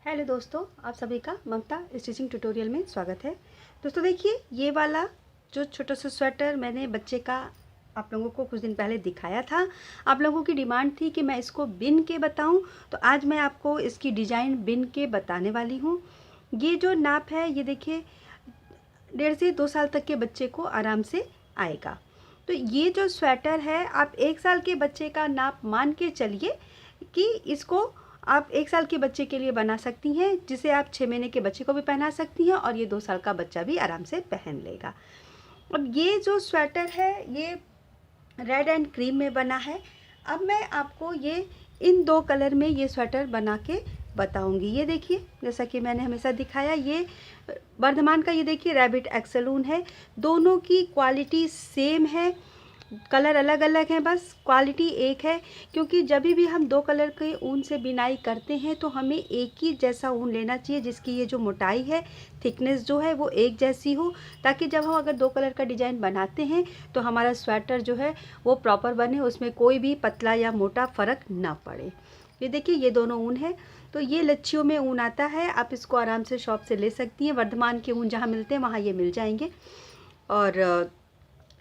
Hello दोस्तों, आप सभी का ममता स्टिचिंग ट्यूटोरियल में स्वागत है। दोस्तों देखिए, ये वाला जो छोटा सा स्वेटर मैंने बच्चे का आप लोगों को कुछ दिन पहले दिखाया था। आप लोगों की डिमांड थी कि मैं इसको बिन के बताऊं, तो आज मैं आपको इसकी डिज़ाइन बिन के बताने वाली हूं। ये जो नाप है, ये देखिए 1.5 से 2 साल तक के बच्चे को आराम से आएगा। तो ये जो स्वेटर है, आप 1 साल के बच्चे का नाप मान के चलिए कि इसको आप 1 साल के बच्चे के लिए बना सकती हैं, जिसे आप 6 महीने के बच्चे को भी पहना सकती हैं और ये 2 साल का बच्चा भी आराम से पहन लेगा। अब ये जो स्वेटर है, ये रेड एंड क्रीम में बना है। अब मैं आपको ये इन 2 कलर में ये स्वेटर बना के बताऊंगी। ये देखिए, जैसा कि मैंने हमेशा दिखाया, ये वर्धमान का ये देखिए रैबिट एक्सल ऊन है। दोनों की क्वालिटी सेम है, कलर अलग अलग हैं, बस क्वालिटी एक है। क्योंकि जब भी हम 2 कलर के ऊन से बिनाई करते हैं तो हमें एक ही जैसा ऊन लेना चाहिए, जिसकी ये जो मोटाई है, थिकनेस जो है वो एक जैसी हो, ताकि जब हम अगर 2 कलर का डिज़ाइन बनाते हैं तो हमारा स्वेटर जो है वो प्रॉपर बने, उसमें कोई भी पतला या मोटा फ़र्क ना पड़े। ये देखिए, ये दोनों ऊन है। तो ये लच्छियों में ऊन आता है, आप इसको आराम से शॉप से ले सकती हैं। वर्धमान के ऊन जहाँ मिलते हैं वहाँ ये मिल जाएंगे। और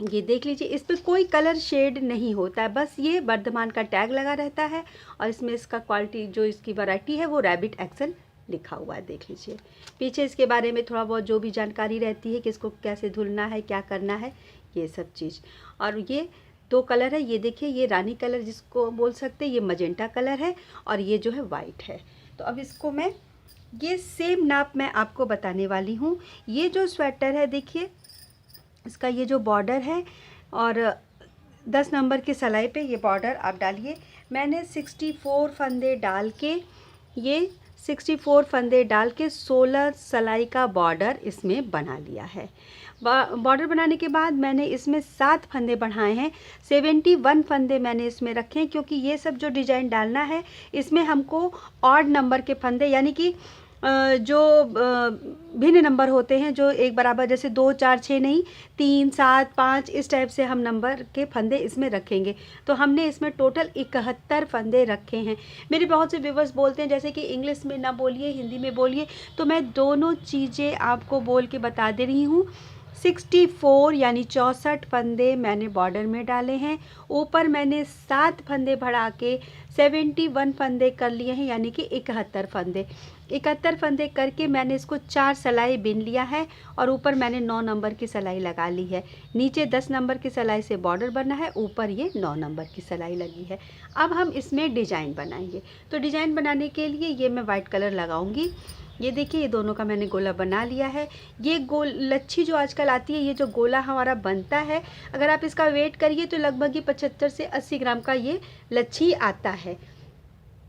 ये देख लीजिए, इस पर कोई कलर शेड नहीं होता है, बस ये वर्धमान का टैग लगा रहता है और इसमें इसका क्वालिटी जो इसकी वैरायटी है वो रैबिट एक्सल लिखा हुआ है। देख लीजिए, पीछे इसके बारे में थोड़ा बहुत जो भी जानकारी रहती है कि इसको कैसे धुलना है, क्या करना है, ये सब चीज़। और ये 2 कलर है, ये देखिए, ये रानी कलर जिसको बोल सकते हैं, ये मजेंटा कलर है और ये जो है वाइट है। तो अब इसको मैं ये सेम नाप मैं आपको बताने वाली हूँ। ये जो स्वेटर है देखिए, इसका ये जो बॉर्डर है और 10 नंबर की सिलाई पे ये बॉर्डर आप डालिए। मैंने 64 फंदे डाल के, ये 64 फंदे डाल के 16 सिलाई का बॉर्डर इसमें बना लिया है। बॉर्डर बनाने के बाद मैंने इसमें 7 फंदे बढ़ाए हैं। 71 फंदे मैंने इसमें रखे हैं, क्योंकि ये सब जो डिज़ाइन डालना है इसमें हमको ऑड नंबर के फंदे, यानी कि जो भिन्न नंबर होते हैं, जो एक बराबर, जैसे 2 4 6 नहीं, 3 7 5 इस टाइप से हम नंबर के फंदे इसमें रखेंगे। तो हमने इसमें टोटल 71 फंदे रखे हैं। मेरे बहुत से व्यूवर्स बोलते हैं जैसे कि इंग्लिश में ना बोलिए, हिंदी में बोलिए, तो मैं दोनों चीज़ें आपको बोल के बता दे रही हूँ। 64 यानी 64 फंदे मैंने बॉर्डर में डाले हैं। ऊपर मैंने 7 फंदे बढ़ा के 71 फंदे कर लिए हैं, यानी कि 71 फंदे। 71 फंदे करके मैंने इसको 4 सिलाई बिन लिया है और ऊपर मैंने 9 नंबर की सिलाई लगा ली है। नीचे 10 नंबर की सिलाई से बॉर्डर बना है, ऊपर ये 9 नंबर की सिलाई लगी है। अब हम इसमें डिज़ाइन बनाएंगे। तो डिज़ाइन बनाने के लिए ये मैं वाइट कलर लगाऊंगी। ये देखिए, ये दोनों का मैंने गोला बना लिया है। ये गोल लच्छी जो आजकल आती है, ये जो गोला हमारा बनता है, अगर आप इसका वेट करिए तो लगभग ये 75 से 80 ग्राम का ये लच्छी आता है।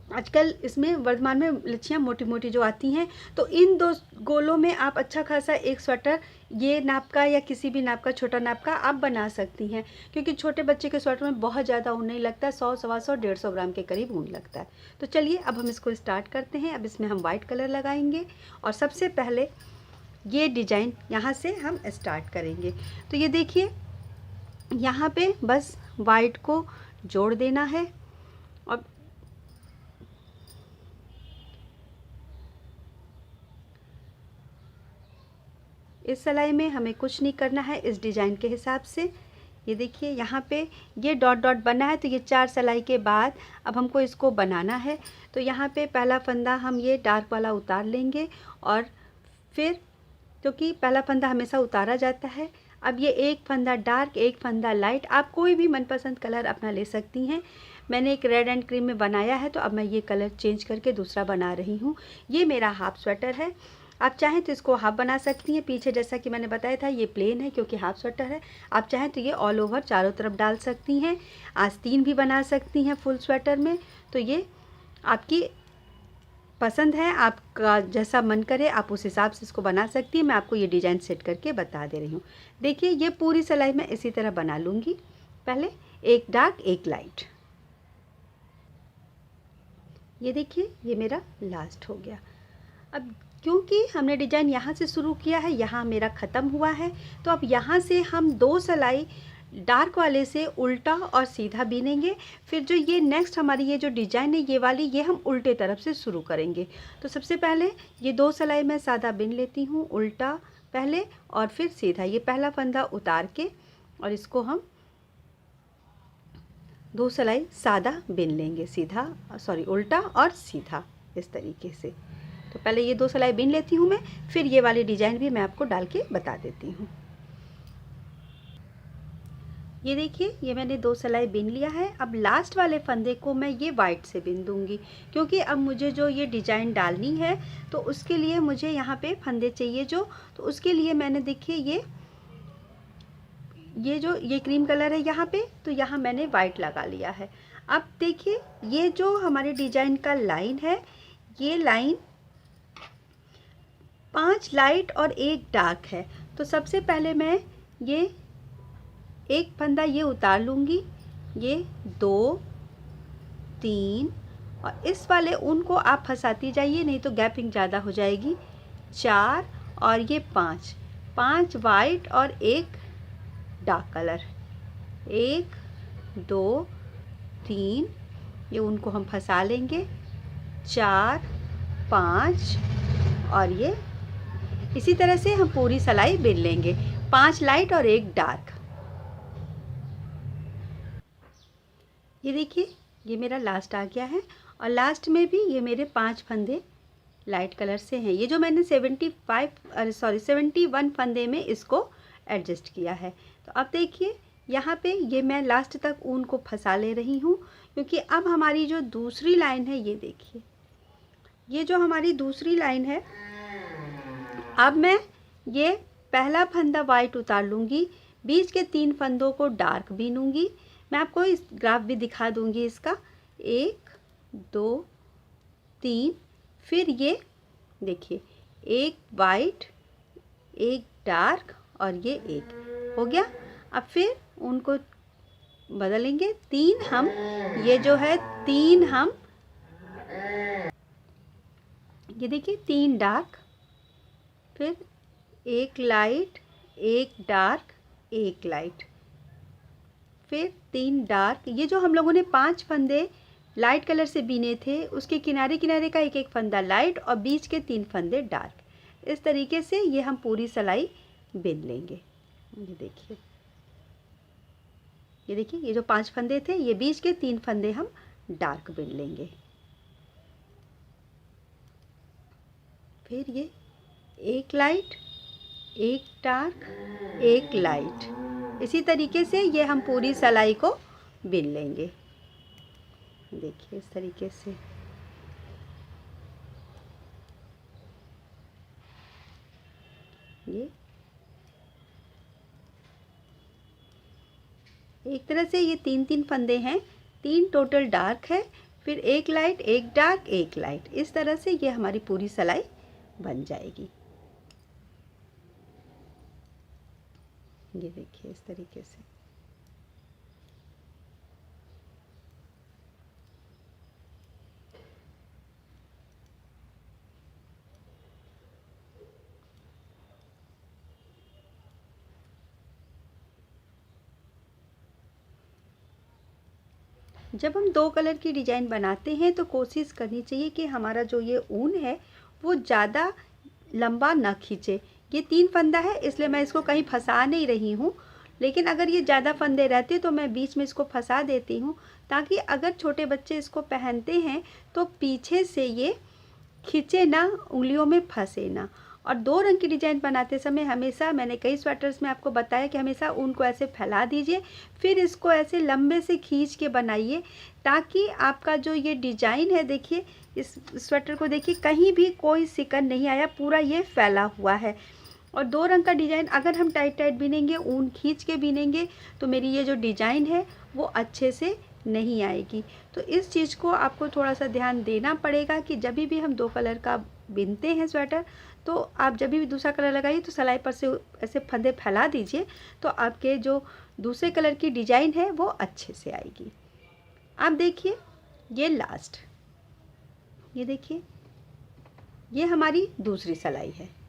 आजकल इसमें वर्धमान में लच्छियाँ मोटी मोटी जो आती हैं, तो इन 2 गोलों में आप अच्छा खासा एक स्वेटर ये नाप का या किसी भी नाप का, छोटा नाप का आप बना सकती हैं। क्योंकि छोटे बच्चे के स्वेटर में बहुत ज़्यादा ऊन नहीं लगता, 100 सवा 100 150 ग्राम के करीब ऊन लगता है। तो चलिए अब हम इसको स्टार्ट करते हैं। अब इसमें हम वाइट कलर लगाएंगे और सबसे पहले ये डिज़ाइन यहाँ से हम स्टार्ट करेंगे। तो ये देखिए, यहाँ पे बस वाइट को जोड़ देना है और इस सिलाई में हमें कुछ नहीं करना है इस डिज़ाइन के हिसाब से। ये देखिए, यहाँ पे ये डॉट डॉट बना है, तो ये 4 सिलाई के बाद अब हमको इसको बनाना है। तो यहाँ पे पहला फंदा हम ये डार्क वाला उतार लेंगे और फिर, क्योंकि पहला फंदा हमेशा उतारा जाता है, अब ये एक फंदा डार्क, एक फंदा लाइट, आप कोई भी मनपसंद कलर अपना ले सकती हैं। मैंने एक रेड एंड क्रीम में बनाया है, तो अब मैं ये कलर चेंज करके दूसरा बना रही हूँ। ये मेरा हाफ स्वेटर है। आप चाहें तो इसको हाफ बना सकती हैं। पीछे जैसा कि मैंने बताया था, ये प्लेन है क्योंकि हाफ स्वेटर है। आप चाहें तो ये ऑल ओवर चारों तरफ डाल सकती हैं। आस्तीन भी बना सकती हैं फुल स्वेटर में। तो ये आपकी पसंद है, आपका जैसा मन करे आप उस हिसाब से इसको बना सकती हैं। मैं आपको ये डिज़ाइन सेट करके बता दे रही हूँ। देखिए, ये पूरी सिलाई मैं इसी तरह बना लूँगी। पहले एक डार्क, एक लाइट। ये देखिए, ये मेरा लास्ट हो गया। अब क्योंकि हमने डिज़ाइन यहाँ से शुरू किया है, यहाँ मेरा ख़त्म हुआ है, तो अब यहाँ से हम 2 सिलाई डार्क वाले से उल्टा और सीधा बीनेंगे। फिर जो ये नेक्स्ट हमारी ये जो डिजाइन है ये वाली, ये हम उल्टे तरफ से शुरू करेंगे। तो सबसे पहले ये 2 सिलाई मैं सादा बिन लेती हूँ, उल्टा पहले और फिर सीधा। ये पहला फंदा उतार के और इसको हम 2 सिलाई सादा बिन लेंगे, सीधा सॉरी उल्टा और सीधा इस तरीके से। तो पहले ये 2 सिलाई बिन लेती हूँ मैं, फिर ये वाली डिजाइन भी मैं आपको डाल के बता देती हूँ। ये देखिए, ये मैंने 2 सिलाई बिन लिया है। अब लास्ट वाले फंदे को मैं ये वाइट से बिन दूंगी, क्योंकि अब मुझे जो ये डिजाइन डालनी है तो उसके लिए मुझे यहाँ पे फंदे चाहिए जो, तो उसके लिए मैंने देखिए ये जो ये क्रीम कलर है यहाँ पे, तो यहाँ मैंने वाइट लगा लिया है। अब देखिए, ये जो हमारे डिजाइन का लाइन है, ये लाइन 5 लाइट और 1 डार्क है। तो सबसे पहले मैं ये एक फंदा ये उतार लूँगी, ये 2 3 और इस वाले ऊन को आप फंसाती जाइए, नहीं तो गैपिंग ज़्यादा हो जाएगी। 4 और ये 5 वाइट और 1 डार्क कलर, 1 2 3, ये ऊन को हम फंसा लेंगे। 4 5 और ये इसी तरह से हम पूरी सिलाई बिन लेंगे, 5 लाइट और 1 डार्क। ये देखिए, ये मेरा लास्ट आ गया है और लास्ट में भी ये मेरे 5 फंदे लाइट कलर से हैं। ये जो मैंने 71 फंदे में इसको एडजस्ट किया है। तो अब देखिए, यहाँ पे ये मैं लास्ट तक ऊन को फंसा ले रही हूँ, क्योंकि अब हमारी जो दूसरी लाइन है, ये देखिए, ये जो हमारी दूसरी लाइन है, अब मैं ये पहला फंदा वाइट उतार लूँगी, बीच के 3 फंदों को डार्क बीनूंगी। मैं आपको इस ग्राफ भी दिखा दूंगी इसका, 1 2 3, फिर ये देखिए 1 वाइट 1 डार्क और ये 1 हो गया। अब फिर उनको बदलेंगे, 3 हम ये जो है 3 हम ये देखिए 3 डार्क, फिर 1 लाइट 1 डार्क 1 लाइट, फिर 3 डार्क। ये जो हम लोगों ने 5 फंदे लाइट कलर से बीने थे, उसके किनारे किनारे का 1 फंदा लाइट और बीच के 3 फंदे डार्क। इस तरीके से ये हम पूरी सिलाई बिन लेंगे। ये देखिए, ये जो 5 फंदे थे, ये बीच के 3 फंदे हम डार्क बिन लेंगे। फिर ये 1 लाइट 1 डार्क 1 लाइट, इसी तरीके से ये हम पूरी सिलाई को बिन लेंगे। देखिए इस तरीके से। ये एक तरह से ये 3 फंदे हैं, 3 टोटल डार्क है, फिर 1 लाइट 1 डार्क 1 लाइट। इस तरह से ये हमारी पूरी सिलाई बन जाएगी। ये देखिए इस तरीके से। जब हम 2 कलर की डिजाइन बनाते हैं तो कोशिश करनी चाहिए कि हमारा जो ये ऊन है वो ज़्यादा लंबा ना खींचे। ये 3 फंदा है, इसलिए मैं इसको कहीं फंसा नहीं रही हूँ, लेकिन अगर ये ज़्यादा फंदे रहते तो मैं बीच में इसको फंसा देती हूँ, ताकि अगर छोटे बच्चे इसको पहनते हैं तो पीछे से ये खींचे ना, उंगलियों में फंसे ना। और 2 रंग की डिजाइन बनाते समय हमेशा, मैंने कई स्वेटर्स में आपको बताया कि हमेशा ऊन को ऐसे फैला दीजिए, फिर इसको ऐसे लंबे से खींच के बनाइए, ताकि आपका जो ये डिजाइन है, देखिए इस स्वेटर को देखिए, कहीं भी कोई सिकन नहीं आया, पूरा ये फैला हुआ है। और 2 रंग का डिजाइन अगर हम टाइट टाइट बिनेंगे, ऊन खींच के बिनेंगे, तो मेरी ये जो डिजाइन है वो अच्छे से नहीं आएगी। तो इस चीज़ को आपको थोड़ा सा ध्यान देना पड़ेगा कि जब भी हम 2 कलर का बिनते हैं स्वेटर, तो आप जब भी दूसरा कलर लगाइए तो सिलाई पर से ऐसे फंदे फैला दीजिए, तो आपके जो दूसरे कलर की डिजाइन है वो अच्छे से आएगी। आप देखिए ये लास्ट, ये देखिए ये हमारी दूसरी सिलाई है।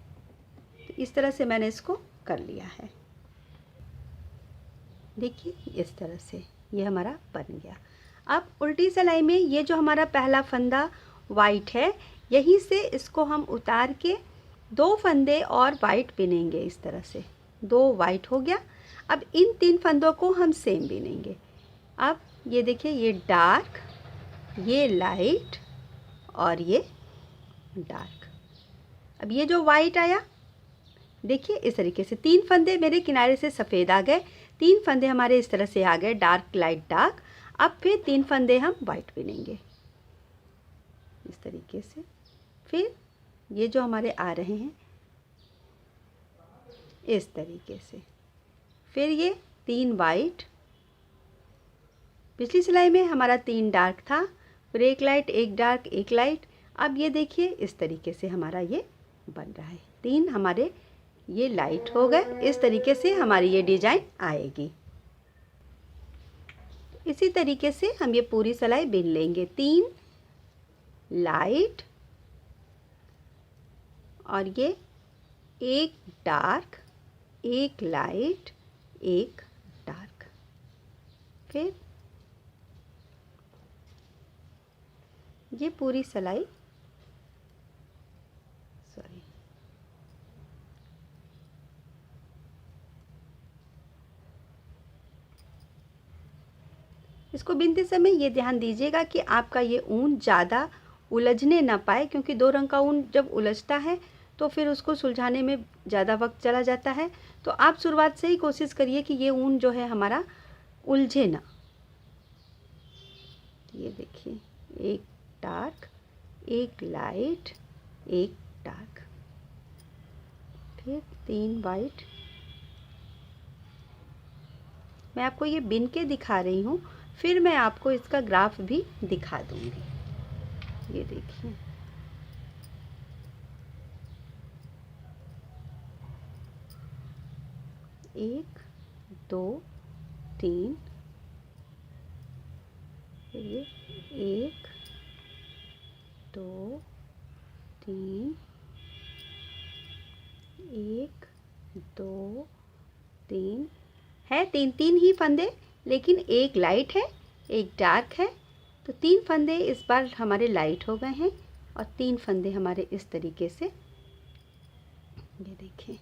तो इस तरह से मैंने इसको कर लिया है। देखिए इस तरह से ये हमारा बन गया। अब उल्टी सिलाई में ये जो हमारा पहला फंदा वाइट है, यहीं से इसको हम उतार के 2 फंदे और वाइट बिनेंगे इस तरह से। 2 वाइट हो गया। अब इन 3 फंदों को हम सेम बिनेंगे। अब ये देखिए, ये डार्क, ये लाइट और ये डार्क। अब ये जो वाइट आया, देखिए इस तरीके से 3 फंदे मेरे किनारे से सफ़ेद आ गए, 3 फंदे हमारे इस तरह से आ गए, डार्क लाइट डार्क। अब फिर 3 फंदे हम वाइट बिनेंगे इस तरीके से। फिर ये जो हमारे आ रहे हैं इस तरीके से, फिर ये 3 वाइट। पिछली सिलाई में हमारा 3 डार्क था, फिर 1 लाइट, 1 डार्क, 1 लाइट। अब ये देखिए इस तरीके से हमारा ये बन रहा है। 3 हमारे ये लाइट हो गए। इस तरीके से हमारी ये डिजाइन आएगी। इसी तरीके से हम ये पूरी सिलाई बिन लेंगे। 3 लाइट और ये 1 डार्क, 1 लाइट, 1 डार्क। फिर ये पूरी सिलाई, सॉरी, इसको बिनते समय ये ध्यान दीजिएगा कि आपका ये ऊन ज़्यादा उलझने ना पाए, क्योंकि 2 रंग का ऊन जब उलझता है तो फिर उसको सुलझाने में ज़्यादा वक्त चला जाता है। तो आप शुरुआत से ही कोशिश करिए कि ये ऊन जो है हमारा उलझे ना। ये देखिए, 1 डार्क, 1 लाइट, 1 डार्क, फिर 3 वाइट। मैं आपको ये बिन के दिखा रही हूँ, फिर मैं आपको इसका ग्राफ भी दिखा दूँगी। ये देखिए, एक, 2, 3, फिर ये 1, 2, 3, 1, 2, 3 है। 3 ही फंदे, लेकिन 1 लाइट है, 1 डार्क है, तो 3 फंदे इस बार हमारे लाइट हो गए हैं और 3 फंदे हमारे इस तरीके से। ये देखिए,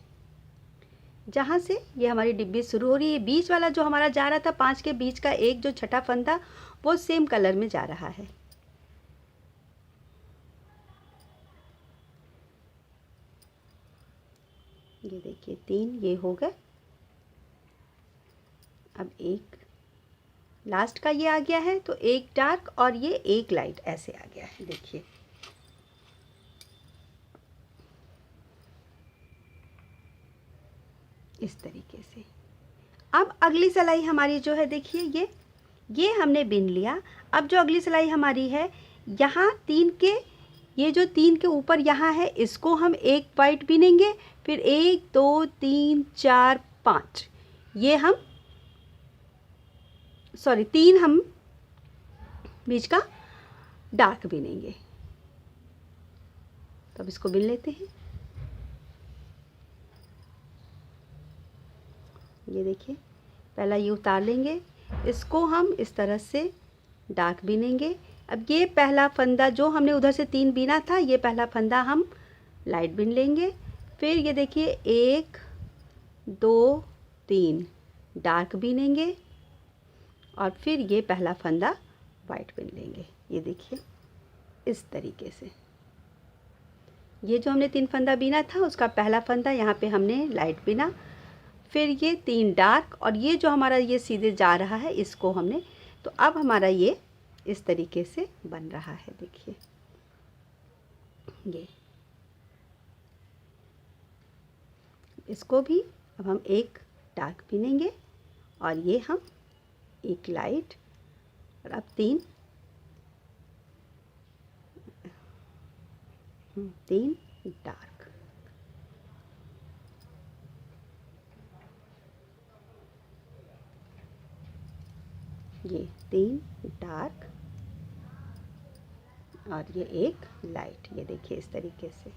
जहाँ से ये हमारी डिब्बी शुरू हो रही है, बीच वाला जो हमारा जा रहा था 5 के बीच का एक जो छठा फंदा, वो सेम कलर में जा रहा है। ये देखिए, 3 ये हो गए। अब एक लास्ट का ये आ गया है, तो 1 डार्क और ये 1 लाइट ऐसे आ गया है। देखिए, इस तरीके से। अब अगली सिलाई हमारी जो है, देखिए ये हमने बिन लिया। अब जो अगली सिलाई हमारी है, यहाँ 3 के, ये जो 3 के ऊपर यहाँ है, इसको हम 1 वाइट बिनेंगे। फिर 1, 2, 3, 4, 5, ये हम, सॉरी, 3 हम बीच का डार्क बिनेंगे। तो अब इसको बिन लेते हैं। ये देखिए, पहला ये उतार लेंगे, इसको हम इस तरह से डार्क बिनेंगे। अब ये पहला फंदा जो हमने उधर से 3 बिना था, ये पहला फंदा हम लाइट बिन लेंगे। फिर ये देखिए, 1, 2, 3 डार्क बिनेंगे और फिर ये पहला फंदा वाइट बिन लेंगे। ये देखिए, इस तरीके से। ये जो हमने 3 फंदा बिना था, उसका पहला फंदा यहाँ पे हमने लाइट बिना, फिर ये 3 डार्क और ये जो हमारा ये सीधे जा रहा है, इसको हमने, तो अब हमारा ये इस तरीके से बन रहा है। देखिए, ये इसको भी अब हम 1 डार्क बिनेंगे और ये हम 1 लाइट और अब 3 डार्क। ये 3 डार्क और ये 1 लाइट। ये देखिए, इस तरीके से।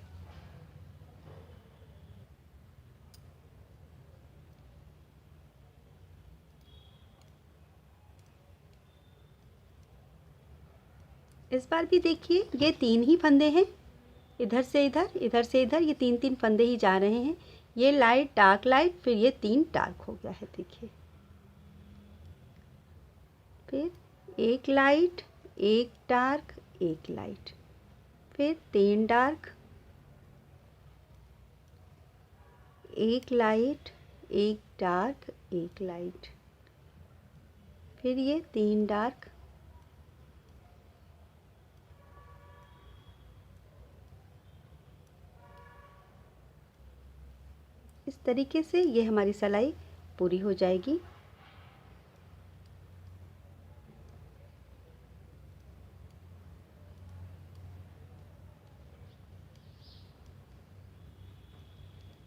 इस बार भी देखिए ये 3 ही फंदे हैं, इधर से इधर, इधर से इधर, ये 3-3 फंदे ही जा रहे हैं। ये लाइट डार्क लाइट, फिर ये 3 डार्क हो गया है देखिए। फिर एक लाइट, एक डार्क, एक लाइट, फिर 3 डार्क, एक लाइट, एक डार्क, एक लाइट, फिर ये 3 डार्क, इस तरीके से ये हमारी सिलाई पूरी हो जाएगी।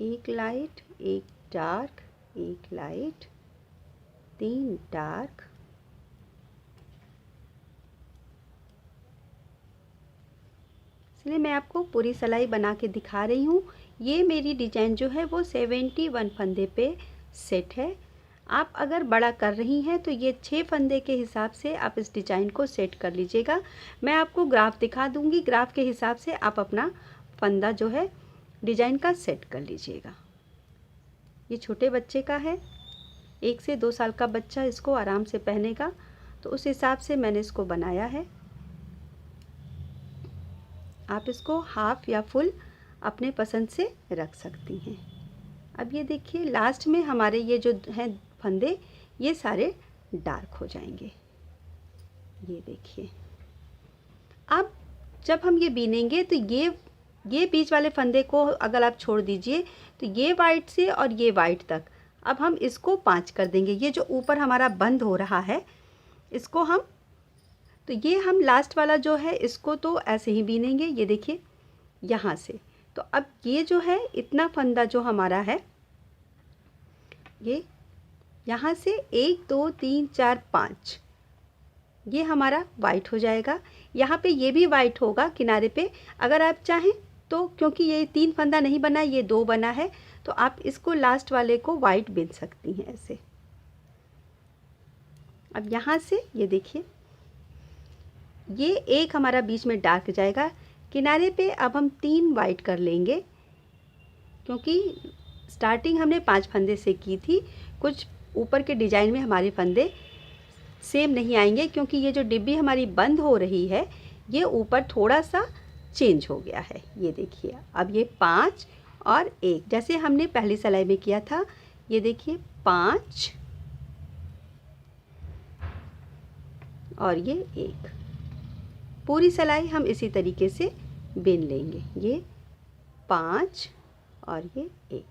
एक लाइट, एक डार्क, एक लाइट, 3 डार्क, इसलिए मैं आपको पूरी सिलाई बना के दिखा रही हूँ। ये मेरी डिजाइन जो है वो 71 फंदे पे सेट है। आप अगर बड़ा कर रही हैं तो ये 6 फंदे के हिसाब से आप इस डिजाइन को सेट कर लीजिएगा। मैं आपको ग्राफ दिखा दूंगी, ग्राफ के हिसाब से आप अपना फंदा जो है डिजाइन का सेट कर लीजिएगा। ये छोटे बच्चे का है, 1 से 2 साल का बच्चा इसको आराम से पहनेगा, तो उस हिसाब से मैंने इसको बनाया है। आप इसको हाफ या फुल अपने पसंद से रख सकती हैं। अब ये देखिए लास्ट में हमारे ये जो हैं फंदे, ये सारे डार्क हो जाएंगे। ये देखिए, अब जब हम ये बीनेंगे तो ये बीच वाले फंदे को अगर आप छोड़ दीजिए तो ये वाइट से और ये वाइट तक, अब हम इसको 5 कर देंगे। ये जो ऊपर हमारा बंद हो रहा है इसको हम, तो ये हम लास्ट वाला जो है इसको तो ऐसे ही बीनेंगे। ये देखिए यहाँ से, तो अब ये जो है इतना फंदा जो हमारा है, ये यहाँ से 1 2 3 4 5, ये हमारा वाइट हो जाएगा। यहाँ पे ये भी वाइट होगा किनारे पे। अगर आप चाहें तो, क्योंकि ये 3 फंदा नहीं बना, ये 2 बना है, तो आप इसको लास्ट वाले को वाइट बिन सकती हैं ऐसे। अब यहाँ से ये देखिए, ये एक हमारा बीच में डार्क जाएगा किनारे पे। अब हम 3 वाइट कर लेंगे, क्योंकि स्टार्टिंग हमने 5 फंदे से की थी। कुछ ऊपर के डिजाइन में हमारे फंदे सेम नहीं आएंगे, क्योंकि ये जो डिब्बी हमारी बंद हो रही है ये ऊपर थोड़ा सा चेंज हो गया है। ये देखिए, अब ये 5 और 1 जैसे हमने पहली सिलाई में किया था। ये देखिए 5 और ये 1, पूरी सिलाई हम इसी तरीके से बिन लेंगे। ये 5 और ये 1,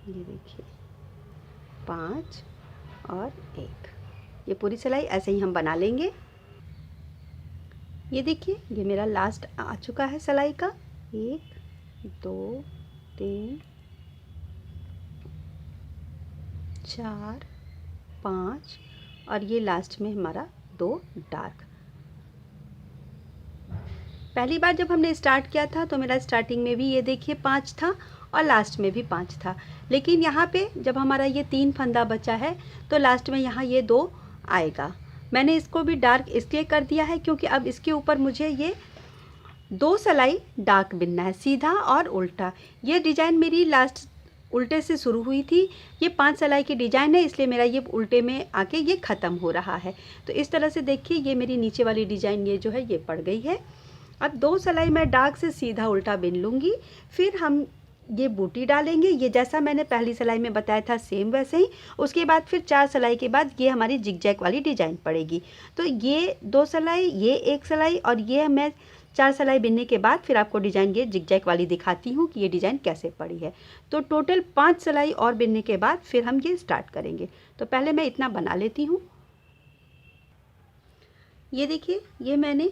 ये देखिए 5 और 1, ये पूरी सिलाई ऐसे ही हम बना लेंगे। ये देखिए, ये मेरा लास्ट आ चुका है सिलाई का। 1 2 3 4 5 और ये लास्ट में हमारा 2 डार्क। पहली बार जब हमने स्टार्ट किया था तो मेरा स्टार्टिंग में भी ये देखिए 5 था और लास्ट में भी 5 था, लेकिन यहाँ पे जब हमारा ये 3 फंदा बचा है तो लास्ट में यहाँ ये 2 आएगा। मैंने इसको भी डार्क इसलिए कर दिया है क्योंकि अब इसके ऊपर मुझे ये 2 सिलाई डार्क बिनना है, सीधा और उल्टा। ये डिज़ाइन मेरी लास्ट उल्टे से शुरू हुई थी। ये 5 सिलाई की डिज़ाइन है, इसलिए मेरा ये उल्टे में आके ये ख़त्म हो रहा है। तो इस तरह से देखिए, ये मेरी नीचे वाली डिज़ाइन ये जो है ये पड़ गई है। अब 2 सिलाई मैं डार्क से सीधा उल्टा बिन लूँगी, फिर हम ये बूटी डालेंगे। ये जैसा मैंने पहली सिलाई में बताया था सेम वैसे ही। उसके बाद फिर 4 सिलाई के बाद ये हमारी जिगजैग वाली डिज़ाइन पड़ेगी। तो ये 2 सिलाई, ये 1 सिलाई और ये मैं 4 सिलाई बिनने के बाद फिर आपको डिज़ाइन ये जिगजैग वाली दिखाती हूँ कि ये डिज़ाइन कैसे पड़ी है। तो टोटल 5 सिलाई और बिनने के बाद फिर हम ये स्टार्ट करेंगे। तो पहले मैं इतना बना लेती हूँ। ये देखिए, ये मैंने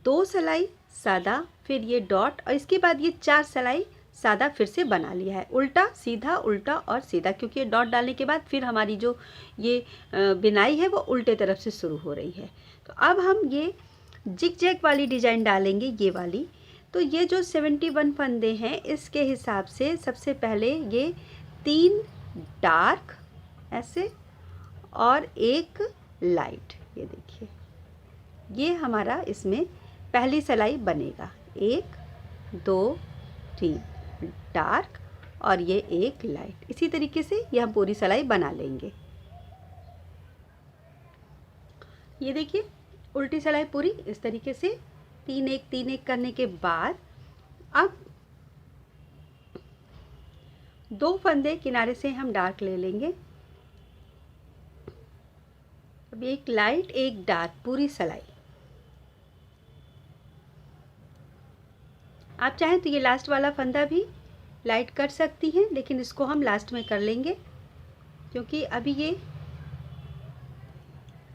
2 सिलाई सादा, फिर ये डॉट और इसके बाद ये 4 सिलाई सादा फिर से बना लिया है। उल्टा सीधा, उल्टा और सीधा, क्योंकि ये डॉट डालने के बाद फिर हमारी जो ये बिनाई है वो उल्टे तरफ से शुरू हो रही है। तो अब हम ये जिगजैग वाली डिज़ाइन डालेंगे, ये वाली। तो ये जो 71 फंदे हैं इसके हिसाब से सबसे पहले ये 3 डार्क ऐसे और एक लाइट, ये देखिए ये हमारा इसमें पहली सिलाई बनेगा। 1 2 3 डार्क और ये एक लाइट। इसी तरीके से ये हम पूरी सिलाई बना लेंगे। ये देखिए उल्टी सिलाई पूरी इस तरीके से 3 1 3 1 करने के बाद अब 2 फंदे किनारे से हम डार्क ले लेंगे। अब एक लाइट एक डार्क पूरी सिलाई। आप चाहें तो ये लास्ट वाला फंदा भी लाइट कर सकती हैं, लेकिन इसको हम लास्ट में कर लेंगे क्योंकि अभी ये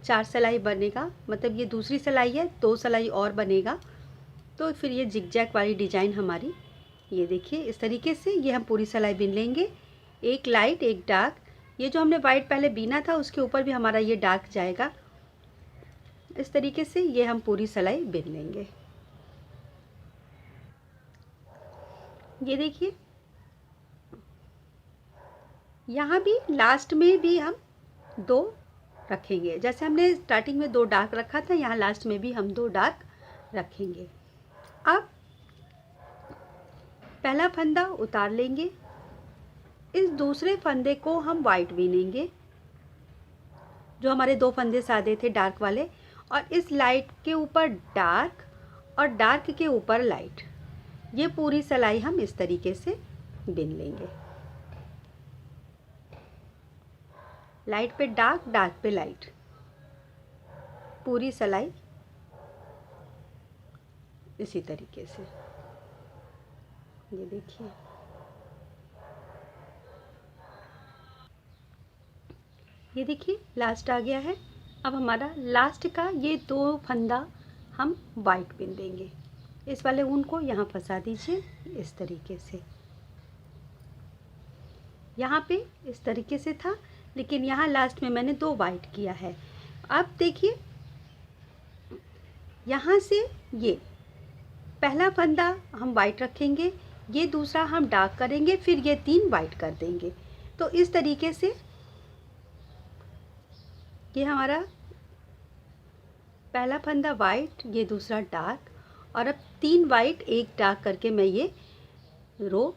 4 सिलाई बनेगा, मतलब ये दूसरी सिलाई है, 2 सिलाई और बनेगा तो फिर ये जिगजैग वाली डिजाइन हमारी, ये देखिए इस तरीके से ये हम पूरी सिलाई बिन लेंगे। एक लाइट एक डार्क, ये जो हमने वाइट पहले बीना था उसके ऊपर भी हमारा ये डार्क जाएगा। इस तरीके से ये हम पूरी सिलाई बिन लेंगे। ये देखिए यहाँ भी लास्ट में भी हम 2 रखेंगे, जैसे हमने स्टार्टिंग में 2 डार्क रखा था, यहाँ लास्ट में भी हम 2 डार्क रखेंगे। अब पहला फंदा उतार लेंगे, इस दूसरे फंदे को हम वाइट बीनेंगे, जो हमारे 2 फंदे सादे थे डार्क वाले, और इस लाइट के ऊपर डार्क और डार्क के ऊपर लाइट, ये पूरी सिलाई हम इस तरीके से बिन लेंगे। लाइट पे डार्क, डार्क पे लाइट, पूरी सिलाई इसी तरीके से। ये देखिए ये देखिए लास्ट आ गया है। अब हमारा लास्ट का ये 2 फंदा हम वाइट बिन देंगे। इस वाले ऊन को यहाँ फंसा दीजिए इस तरीके से। यहाँ पे इस तरीके से था, लेकिन यहाँ लास्ट में मैंने 2 वाइट किया है। अब देखिए यहाँ से ये पहला फंदा हम वाइट रखेंगे, ये दूसरा हम डार्क करेंगे, फिर ये 3 वाइट कर देंगे। तो इस तरीके से ये हमारा पहला फंदा वाइट, ये दूसरा डार्क, और अब 3 वाइट 1 डार्क करके मैं ये रो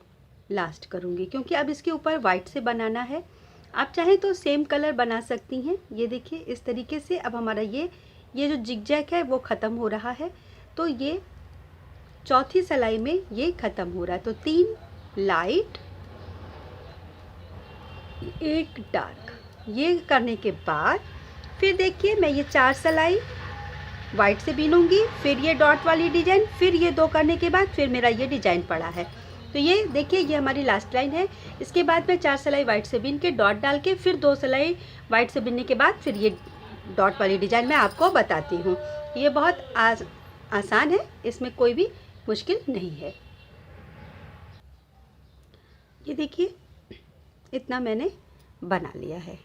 लास्ट करूँगी, क्योंकि अब इसके ऊपर वाइट से बनाना है। आप चाहें तो सेम कलर बना सकती हैं। ये देखिए इस तरीके से अब हमारा ये जो जिगजैग है वो ख़त्म हो रहा है। तो ये चौथी सिलाई में ये ख़त्म हो रहा है। तो 3 लाइट 1 डार्क, ये करने के बाद फिर देखिए मैं ये 4 सिलाई वाइट से बीनूंगी, फिर ये डॉट वाली डिजाइन, फिर ये 2 करने के बाद फिर मेरा ये डिजाइन पड़ा है। तो ये देखिए ये हमारी लास्ट लाइन है। इसके बाद मैं 4 सिलाई वाइट से बीन के डॉट डाल के फिर 2 सिलाई वाइट से बीनने के बाद फिर ये डॉट वाली डिजाइन मैं आपको बताती हूँ। ये बहुत आसान है, इसमें कोई भी मुश्किल नहीं है। ये देखिए इतना मैंने बना लिया है।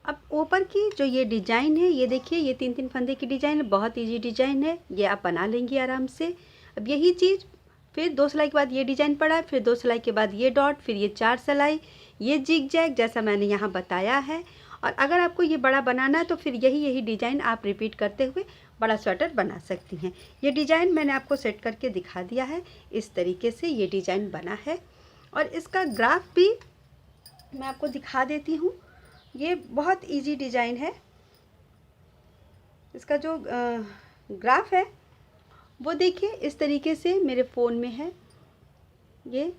अब ऊपर की जो ये डिजाइन है, ये देखिए ये 3-3 फंदे की डिजाइन है, बहुत इजी डिजाइन है, ये आप बना लेंगी आराम से। अब यही चीज़ फिर 2 सिलाई के बाद ये डिजाइन पड़ा है, फिर 2 सिलाई के बाद ये डॉट, फिर ये 4 सिलाई, ये जिगजैग जैसा मैंने यहाँ बताया है। और अगर आपको ये बड़ा बनाना है तो फिर यही डिजाइन आप रिपीट करते हुए बड़ा स्वेटर बना सकती हैं। ये डिजाइन मैंने आपको सेट करके दिखा दिया है, इस तरीके से ये डिजाइन बना है। और इसका ग्राफ भी मैं आपको दिखा देती हूँ। ये बहुत इजी डिजाइन है। इसका जो ग्राफ है वो देखिए इस तरीके से मेरे फ़ोन में है। ये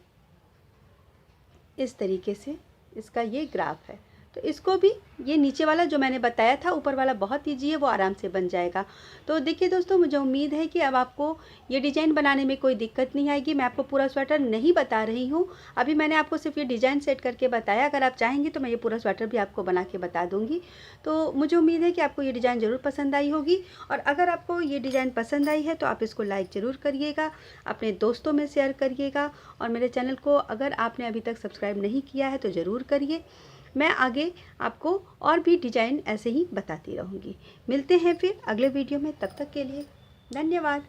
इस तरीके से इसका ये ग्राफ है। तो इसको भी ये नीचे वाला जो मैंने बताया था, ऊपर वाला बहुत ईजी है, वो आराम से बन जाएगा। तो देखिए दोस्तों, मुझे उम्मीद है कि अब आपको ये डिज़ाइन बनाने में कोई दिक्कत नहीं आएगी। मैं आपको पूरा स्वेटर नहीं बता रही हूँ, अभी मैंने आपको सिर्फ ये डिज़ाइन सेट करके बताया। अगर आप चाहेंगे तो मैं ये पूरा स्वेटर भी आपको बना के बता दूँगी। तो मुझे उम्मीद है कि आपको ये डिज़ाइन ज़रूर पसंद आई होगी। और अगर आपको ये डिज़ाइन पसंद आई है तो आप इसको लाइक ज़रूर करिएगा, अपने दोस्तों में शेयर करिएगा। और मेरे चैनल को अगर आपने अभी तक सब्सक्राइब नहीं किया है तो ज़रूर करिए। मैं आगे आपको और भी डिज़ाइन ऐसे ही बताती रहूँगी। मिलते हैं फिर अगले वीडियो में, तब तक के लिए धन्यवाद।